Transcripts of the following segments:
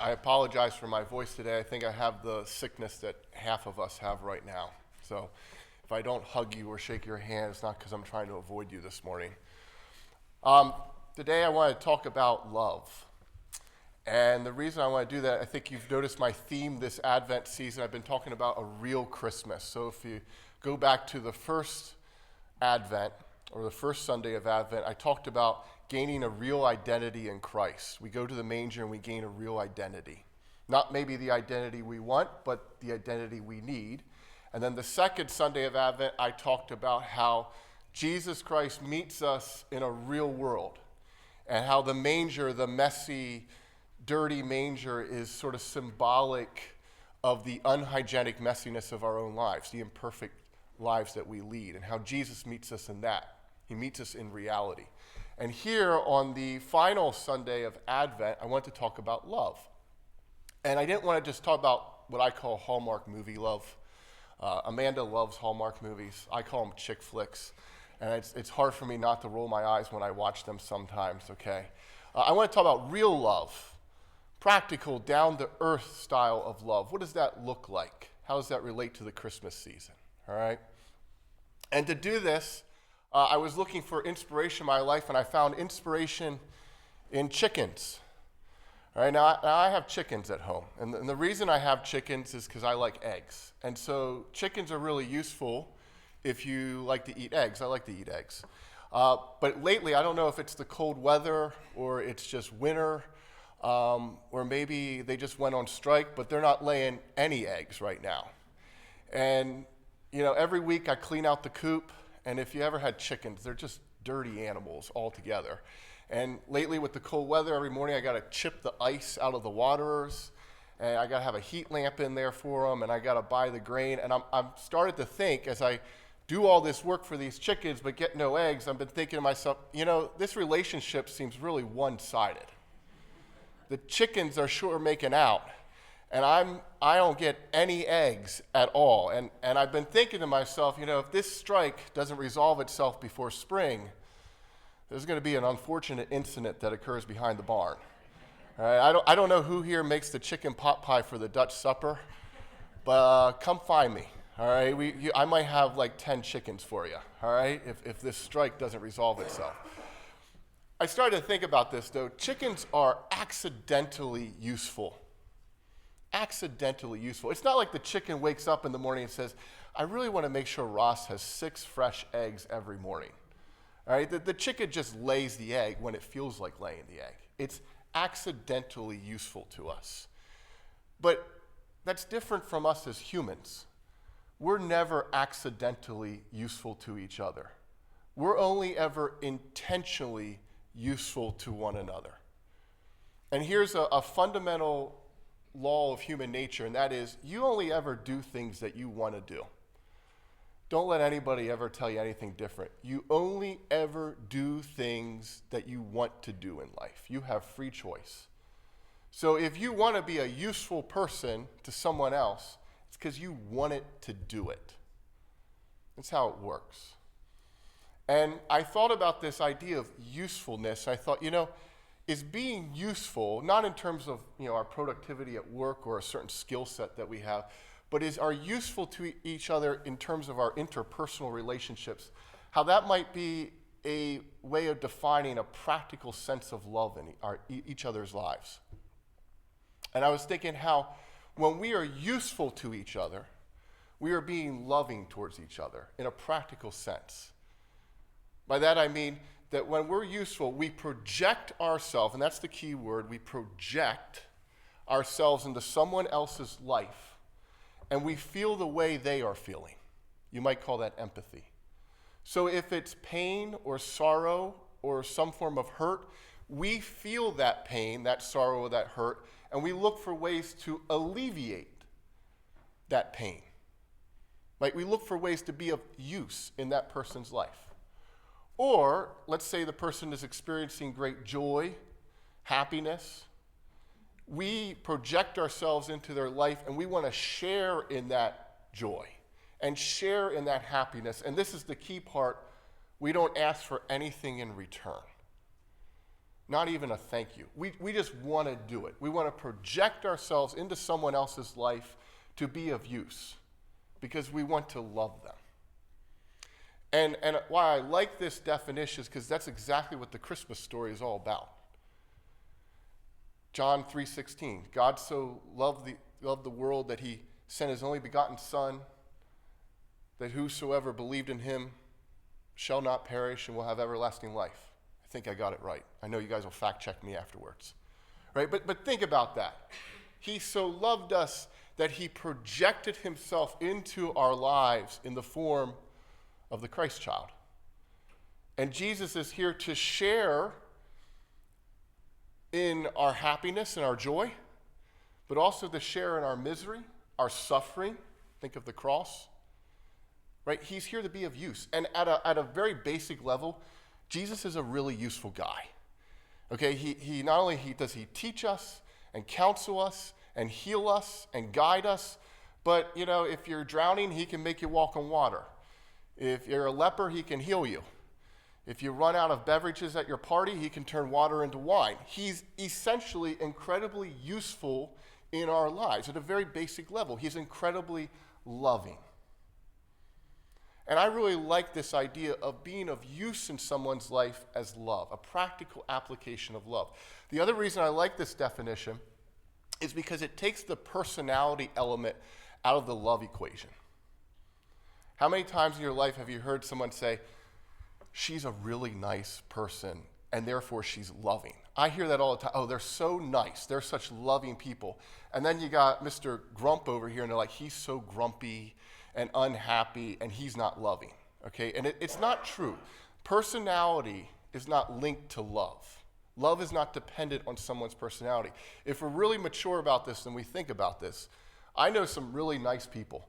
I apologize for my voice today. I think I have the sickness that half of us have right now. So if I don't hug you or shake your hand, it's not because I'm trying to avoid you this morning. Today I want to talk about love. And the reason I want to do that, I think you've noticed my theme this Advent season. I've been talking about a real Christmas. So if you go back to the first Advent, or the first Sunday of Advent, I talked about gaining a real identity in Christ. We go to the manger and we gain a real identity. Not maybe the identity we want, but the identity we need. And then the second Sunday of Advent, I talked about how Jesus Christ meets us in a real world, and how the manger, the messy, dirty manger, is sort of symbolic of the unhygienic messiness of our own lives, the imperfect lives that we lead, and how Jesus meets us in that. He meets us in reality. And here on the final Sunday of Advent, I want to talk about love. And I didn't want to just talk about what I call Hallmark movie love. Amanda loves Hallmark movies. I call them chick flicks. And it's hard for me not to roll my eyes when I watch them sometimes, okay? I want to talk about real love, practical, down-to-earth style of love. What does that look like? How does that relate to the Christmas season, all right? And to do this, I was looking for inspiration in my life, and I found inspiration in chickens. All right, now I have chickens at home, and the reason I have chickens is because I like eggs. And so chickens are really useful if you like to eat eggs. I like to eat eggs. But lately, I don't know if it's the cold weather or it's just winter, or maybe they just went on strike, but they're not laying any eggs right now. And, you know, every week I clean out the coop. And if you ever had chickens, they're just dirty animals altogether. And lately with the cold weather, every morning I got to chip the ice out of the waterers, and I got to have a heat lamp in there for them, and I got to buy the grain. And I'm started to think, as I do all this work for these chickens but get no eggs, I've been thinking to myself, you know, this relationship seems really one-sided. The chickens are sure making out, and I don't get any eggs at all. And I've been thinking to myself, you know, if this strike doesn't resolve itself before spring, there's going to be an unfortunate incident that occurs behind the barn. All right, I don't know who here makes the chicken pot pie for the Dutch supper, but come find me. All right, I might have like 10 chickens for you. All right, if this strike doesn't resolve itself. I started to think about this though. Chickens are accidentally useful. Accidentally useful. It's not like the chicken wakes up in the morning and says, I really want to make sure Ross has 6 fresh eggs every morning. All right, the chicken just lays the egg when it feels like laying the egg. It's accidentally useful to us. But that's different from us as humans. We're never accidentally useful to each other. We're only ever intentionally useful to one another. And here's a fundamental law of human nature, and that is you only ever do things that you want to do. Don't let anybody ever tell you anything different. You only ever do things that you want to do in life. You have free choice. So if you want to be a useful person to someone else, it's because you wanted to do it. That's how it works. And I thought about this idea of usefulness. I thought, you know, is being useful, not in terms of, you know, our productivity at work or a certain skill set that we have, but are useful to each other in terms of our interpersonal relationships, how that might be a way of defining a practical sense of love in each other's lives. And I was thinking how when we are useful to each other, we are being loving towards each other in a practical sense. By that I mean that when we're useful, we project ourselves, and that's the key word, we project ourselves into someone else's life, and we feel the way they are feeling. You might call that empathy. So if it's pain or sorrow or some form of hurt, we feel that pain, that sorrow, or that hurt, and we look for ways to alleviate that pain. Like we look for ways to be of use in that person's life. Or, let's say the person is experiencing great joy, happiness. We project ourselves into their life and we want to share in that joy and share in that happiness. And this is the key part. We don't ask for anything in return. not even a thank you. We just want to do it. We want to project ourselves into someone else's life to be of use because we want to love them. And why I like this definition is because that's exactly what the Christmas story is all about. John 3:16, God so loved the world that he sent his only begotten Son, that whosoever believed in him shall not perish and will have everlasting life. I think I got it right. I know you guys will fact check me afterwards. Right? But think about that. He so loved us that he projected himself into our lives in the form of the Christ child. And Jesus is here to share in our happiness and our joy, but also to share in our misery, our suffering. Think of the cross. Right? He's here to be of use. And at a very basic level, Jesus is a really useful guy. Okay, he not only does he teach us and counsel us and heal us and guide us, but if you're drowning, he can make you walk on water. If you're a leper, he can heal you. If you run out of beverages at your party, he can turn water into wine. He's essentially incredibly useful in our lives at a very basic level. He's incredibly loving. And I really like this idea of being of use in someone's life as love, a practical application of love. The other reason I like this definition is because it takes the personality element out of the love equation. How many times in your life have you heard someone say, she's a really nice person, and therefore she's loving? I hear that all the time. Oh, they're so nice. They're such loving people. And then you got Mr. Grump over here, and they're like, he's so grumpy and unhappy, and he's not loving. Okay? And it's not true. Personality is not linked to love. Love is not dependent on someone's personality. If we're really mature about this and we think about this, I know some really nice people.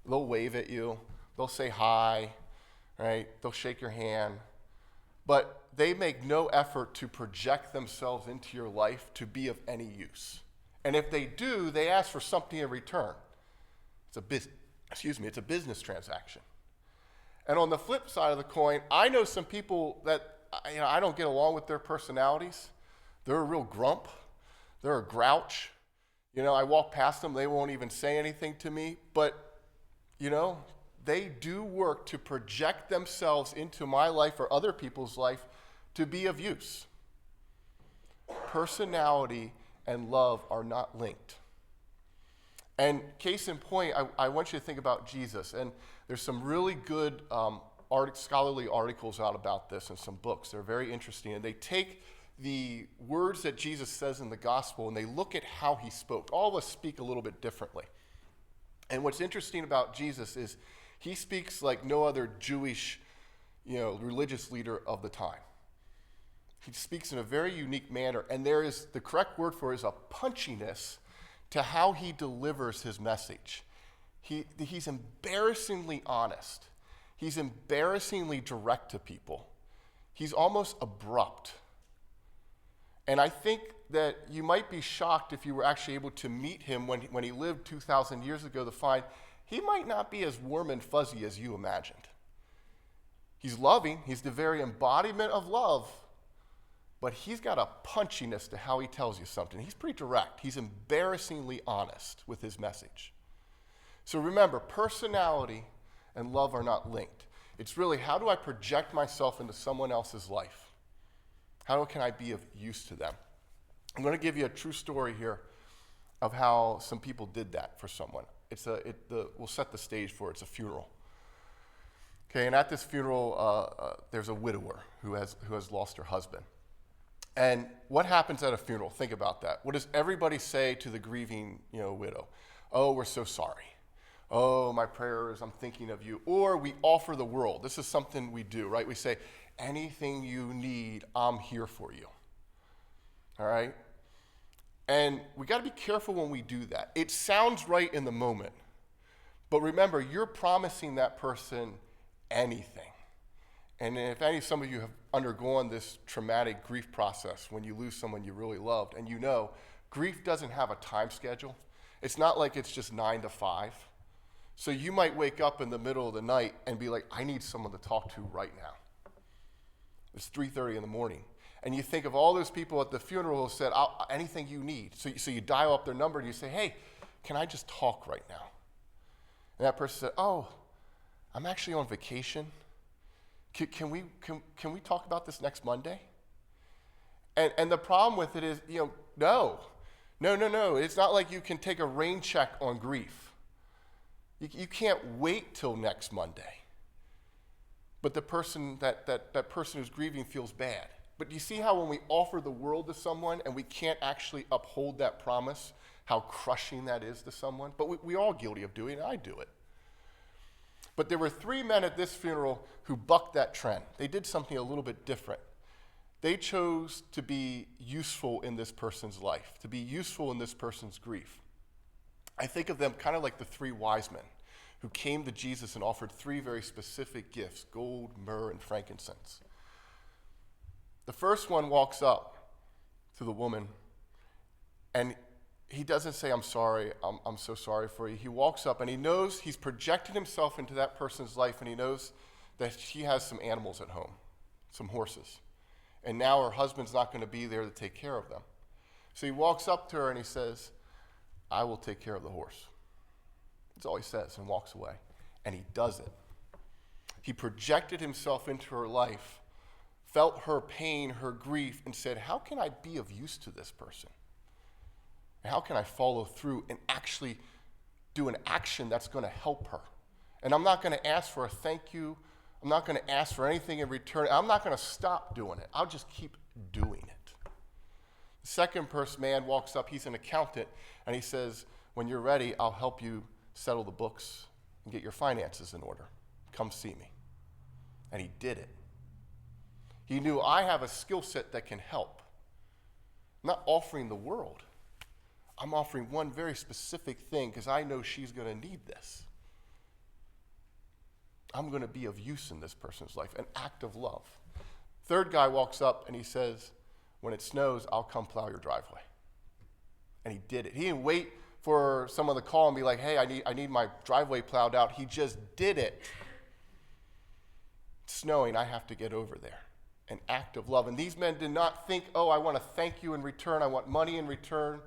They'll wave at you. They'll say hi, right? They'll shake your hand. But they make no effort to project themselves into your life to be of any use. And if they do, they ask for something in return. It's a business transaction. And on the flip side of the coin, I know some people that I don't get along with their personalities. They're a real grump. They're a grouch. I walk past them, they won't even say anything to me. But, they do work to project themselves into my life or other people's life to be of use. Personality and love are not linked. And case in point, I want you to think about Jesus. And there's some really good scholarly articles out about this and some books. They're very interesting. And they take the words that Jesus says in the gospel and they look at how he spoke. All of us speak a little bit differently. And what's interesting about Jesus is he speaks like no other Jewish, religious leader of the time. He speaks in a very unique manner. And the correct word for it is a punchiness to how he delivers his message. He's embarrassingly honest. He's embarrassingly direct to people. He's almost abrupt. And I think that you might be shocked if you were actually able to meet him when he lived 2,000 years ago to find he might not be as warm and fuzzy as you imagined. He's loving. He's the very embodiment of love. But he's got a punchiness to how he tells you something. He's pretty direct. He's embarrassingly honest with his message. So remember, personality and love are not linked. It's really, how do I project myself into someone else's life? How can I be of use to them? I'm going to give you a true story here of how some people did that for someone. We'll set the stage for it. It's a funeral. Okay, and at this funeral, there's a widower who has lost her husband. And what happens at a funeral? Think about that. What does everybody say to the grieving, widow? Oh, we're so sorry. Oh, my prayers, I'm thinking of you. Or we offer the world. This is something we do, right? We say, anything you need, I'm here for you. All right? And we got to be careful when we do that. It sounds right in the moment. But remember, you're promising that person anything. And if some of you have undergone this traumatic grief process when you lose someone you really loved, and grief doesn't have a time schedule. It's not like it's just 9 to 5. So you might wake up in the middle of the night and be like, I need someone to talk to right now. It's 3:30 in the morning. And you think of all those people at the funeral who said, anything you need. So you dial up their number and you say, hey, can I just talk right now? And that person said, oh, I'm actually on vacation. Can we talk about this next Monday? And the problem with it is, no. It's not like you can take a rain check on grief. You can't wait till next Monday. But the person, that person who's grieving feels bad. But you see how when we offer the world to someone and we can't actually uphold that promise, how crushing that is to someone? But we're all guilty of doing it. I do it. But there were 3 men at this funeral who bucked that trend. They did something a little bit different. They chose to be useful in this person's life, to be useful in this person's grief. I think of them kind of like the 3 wise men who came to Jesus and offered 3 very specific gifts: gold, myrrh, and frankincense. The first one walks up to the woman, and he doesn't say, I'm sorry, I'm so sorry for you. He walks up, and he knows he's projected himself into that person's life, and he knows that she has some animals at home, some horses. And now her husband's not going to be there to take care of them. So he walks up to her, and he says, I will take care of the horse. That's all he says, and walks away. And he does it. He projected himself into her life, felt her pain, her grief, and said, how can I be of use to this person? And how can I follow through and actually do an action that's going to help her? And I'm not going to ask for a thank you. I'm not going to ask for anything in return. I'm not going to stop doing it. I'll just keep doing it. The second man walks up. He's an accountant, and he says, when you're ready, I'll help you settle the books and get your finances in order. Come see me. And he did it. He knew, I have a skill set that can help. I'm not offering the world. I'm offering one very specific thing because I know she's going to need this. I'm going to be of use in this person's life, an act of love. Third guy walks up and he says, when it snows, I'll come plow your driveway. And he did it. He didn't wait for someone to call and be like, hey, I need my driveway plowed out. He just did it. It's snowing, I have to get over there. An act of love. And these men did not think, oh, I want to thank you in return. I want money in return.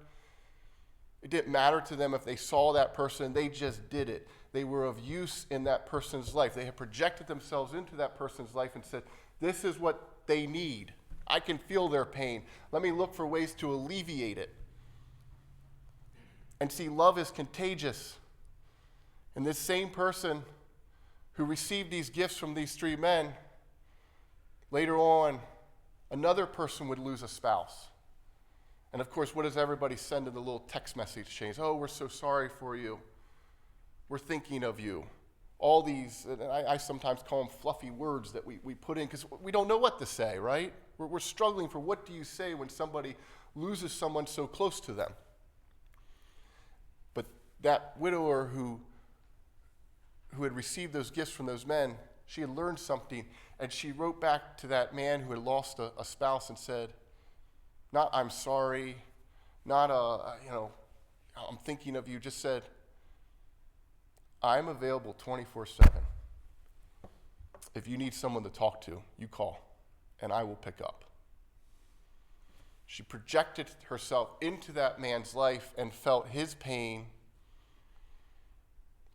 It didn't matter to them if they saw that person. They just did it. They were of use in that person's life. They had projected themselves into that person's life and said, this is what they need. I can feel their pain. Let me look for ways to alleviate it. And see, love is contagious. And this same person who received these gifts from these 3 men, later on, another person would lose a spouse. And of course, what does everybody send in the little text message chains? Oh, we're so sorry for you. We're thinking of you. All these, and I sometimes call them fluffy words that we put in because we don't know what to say, right? We're struggling for what do you say when somebody loses someone so close to them. But that widower who had received those gifts from those men, she had learned something, and she wrote back to that man who had lost a spouse and said, not I'm sorry, not I'm thinking of you, just said, I'm available 24/7. If you need someone to talk to, you call, and I will pick up. She projected herself into that man's life and felt his pain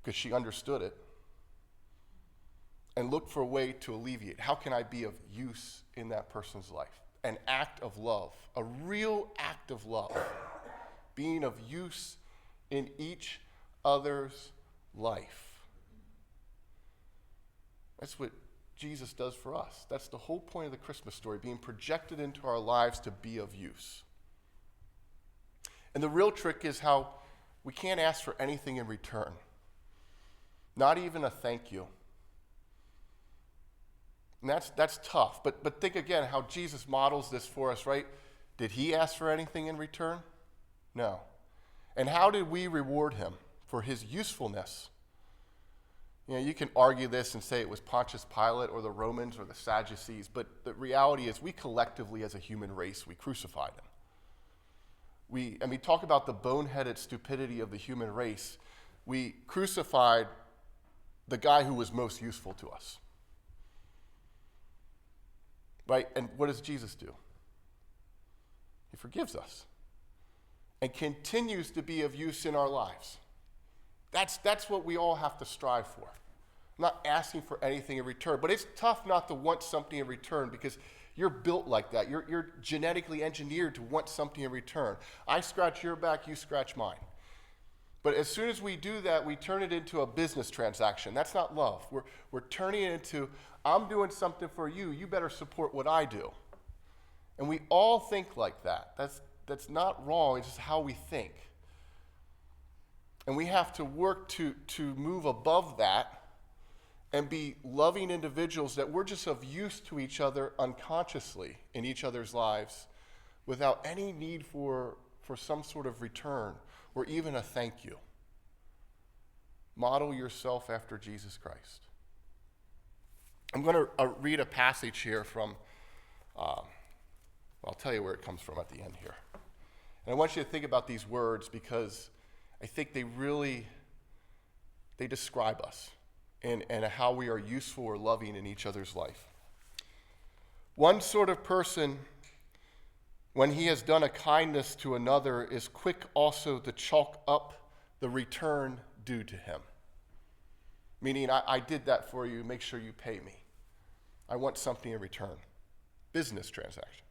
because she understood it and looked for a way to alleviate. How can I be of use in that person's life? An act of love, a real act of love, being of use in each other's life. That's what Jesus does for us. That's the whole point of the Christmas story, being projected into our lives to be of use. And the real trick is how we can't ask for anything in return, not even a thank you. And that's tough. But think again how Jesus models this for us, right? Did he ask for anything in return? No. And how did we reward him for his usefulness? You can argue this and say it was Pontius Pilate or the Romans or the Sadducees, but the reality is we collectively as a human race, we crucified him. We talk about the boneheaded stupidity of the human race. We crucified the guy who was most useful to us. Right? And what does Jesus do? He forgives us and continues to be of use in our lives. That's what we all have to strive for. I'm not asking for anything in return, but it's tough not to want something in return because you're built like that. You're genetically engineered to want something in return. I scratch your back, you scratch mine. But as soon as we do that, we turn it into a business transaction. That's not love. We're turning it into, I'm doing something for you, you better support what I do. And we all think like that. That's not wrong, it's just how we think. And we have to work to move above that and be loving individuals that we're just of use to each other unconsciously in each other's lives without any need for some sort of return or even a thank you. Model yourself after Jesus Christ. I'm going to read a passage here from, I'll tell you where it comes from at the end here. And I want you to think about these words because I think they describe us and how we are useful or loving in each other's life. One sort of person, when he has done a kindness to another, is quick also to chalk up the return due to him. Meaning, I did that for you, make sure you pay me. I want something in return. Business transaction.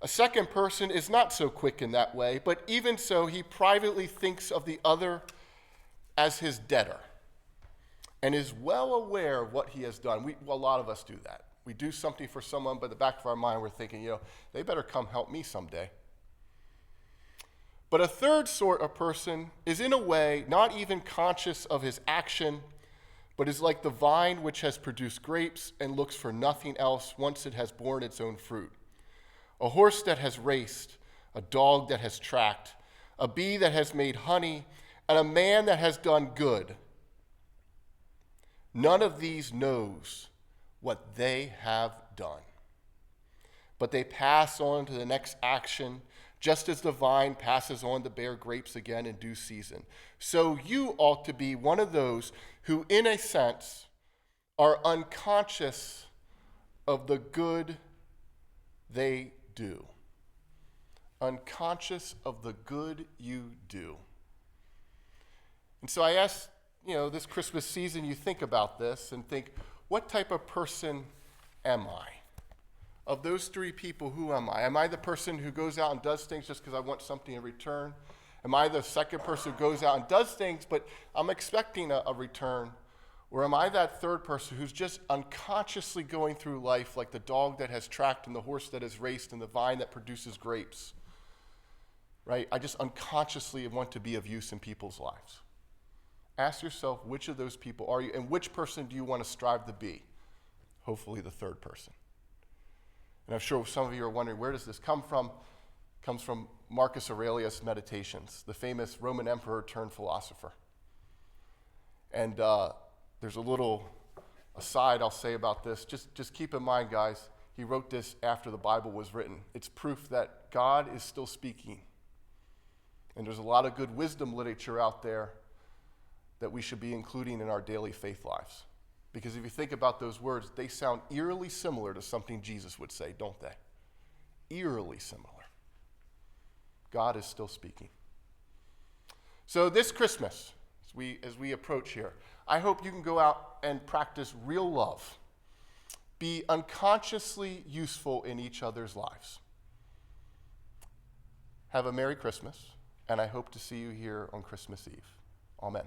A second person is not so quick in that way, but even so, he privately thinks of the other as his debtor and is well aware of what he has done. A lot of us do that. We do something for someone, but in the back of our mind, we're thinking, they better come help me someday. But a third sort of person is in a way not even conscious of his action, but is like the vine which has produced grapes and looks for nothing else once it has borne its own fruit. A horse that has raced, a dog that has tracked, a bee that has made honey, and a man that has done good. None of these knows what they have done. But they pass on to the next action, just as the vine passes on to bear grapes again in due season. So you ought to be one of those who, in a sense, are unconscious of the good they do. Unconscious of the good you do. And so I ask, this Christmas season, you think about this and think, what type of person am I? Of those three people, who am I? Am I the person who goes out and does things just because I want something in return? Am I the second person who goes out and does things, but I'm expecting a return? Or am I that third person who's just unconsciously going through life like the dog that has tracked and the horse that has raced and the vine that produces grapes? Right? I just unconsciously want to be of use in people's lives. Ask yourself, which of those people are you, and which person do you want to strive to be? Hopefully the third person. And I'm sure some of you are wondering, where does this come from? It comes from Marcus Aurelius' Meditations, the famous Roman emperor turned philosopher. And there's a little aside I'll say about this. Just keep in mind, guys, he wrote this after the Bible was written. It's proof that God is still speaking. And there's a lot of good wisdom literature out there that we should be including in our daily faith lives. Because if you think about those words, they sound eerily similar to something Jesus would say, don't they? Eerily similar. God is still speaking. So this Christmas, as we approach here, I hope you can go out and practice real love. Be unconsciously useful in each other's lives. Have a Merry Christmas, and I hope to see you here on Christmas Eve. Amen.